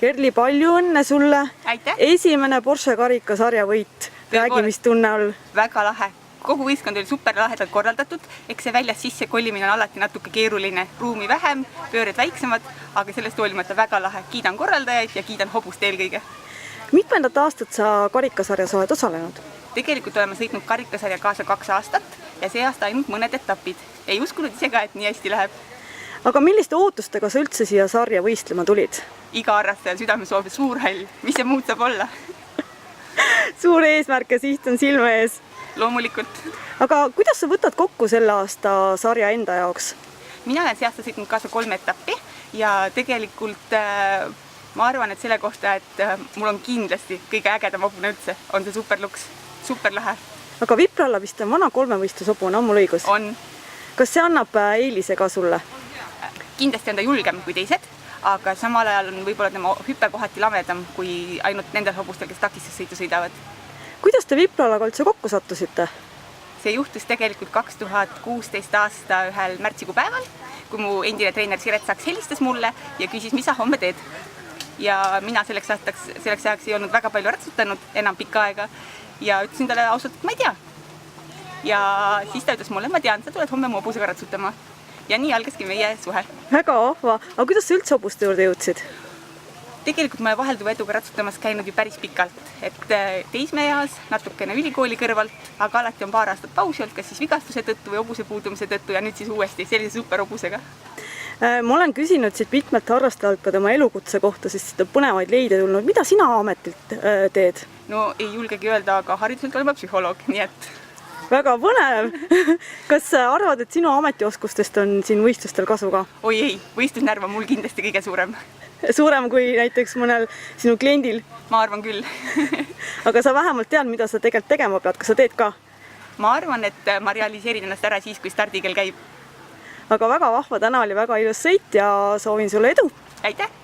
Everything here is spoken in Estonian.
Kerli, palju õnne sulle! Aitäh! Esimene Porsche karikasarja võit. Räägi, mis tunne all? Väga lahe. Kogu võistkond oli super lahedalt korraldatud. Eks see väljas sisse kollimine on alati natuke keeruline. Ruumi vähem, pööred väiksemad, aga sellest hoolimata väga lahe. Kiidan korraldajaid ja kiidan hobust eelkõige. Mitmendat aastat sa karikasarjas oled osalenud? Tegelikult oleme sõitnud karikasarja kaasa 2 aastat ja see aasta ainult mõned etapid. Ei uskunud ise ka, et nii hästi läheb. Aga milliste ootustega sa üldse siia sarja võistlema tulid? Iga harrastajal südame soovib suur hall. Mis see muud saab olla? Suur eesmärk ja siht on silme ees. Loomulikult. Aga kuidas sa võtad kokku selle aasta sarja enda jaoks? Mina olen see aasta sõitnud kaasa 3 etappi ja tegelikult ma arvan, et selle kohta, et mul on kindlasti kõige ägedam hobune üldse, on see superluks, super lahe. Aga Viprala vist on vana 3-võistlushobune, on mul õigus? On. Kas see annab eelise ka sulle? Kindlasti on ta julgem kui teised, aga samal ajal on võib-olla tema hüpe kohati lamedam kui ainult nendel hobustel, kes takistussõitu sõidavad. Kuidas te Vipralaga üldse kokku sattusite? See juhtus tegelikult 2016 aasta ühel märtsikuu päeval, kui mu endine treener Siret Saks helistas mulle ja küsis, mis sa homme teed. Ja mina selleks ajaks ei olnud väga palju ratsutanud, enam pikka aega ja ütlesin talle ausalt, et ma ei tea. Ja siis ta ütles mulle, ma tean, sa tuled homme mu hobusega ratsutama. Ja nii algaski meie suhe. Väga vahva. Aga kuidas sa üldse hobuste juurde jõudsid? Tegelikult ma olen vahelduva eduga ratsutamas käinud ju päris pikalt. Et teismeeas, natukene ülikooli kõrvalt, aga alati on paar aastat pausi olnud, kas siis vigastuse tõttu või hobuse puudumise tõttu ja nüüd siis uuesti sellise super hobusega. Ma olen küsinud siit mitmelt harrastajalt ka tema elukutse kohta, sest siit on põnevaid leide tulnud. Mida sina ametilt teed? No ei julgegi öelda, aga hariduselt olen ma psühholoog, nii et... Väga põnev! Kas sa arvad, et sinu ametioskustest on siin võistlustel kasu ka? Oi ei, võistlusnärv on mul kindlasti kõige suurem. Suurem kui näiteks mõnel sinu kliendil? Ma arvan küll. Aga sa vähemalt tead, mida sa tegelikult tegema pead, kas sa teed ka? Ma arvan, et ma realiseerin ennast ära siis, kui stardikell käib. Aga väga vahva, täna oli väga ilus sõit ja soovin sulle edu! Aitäh!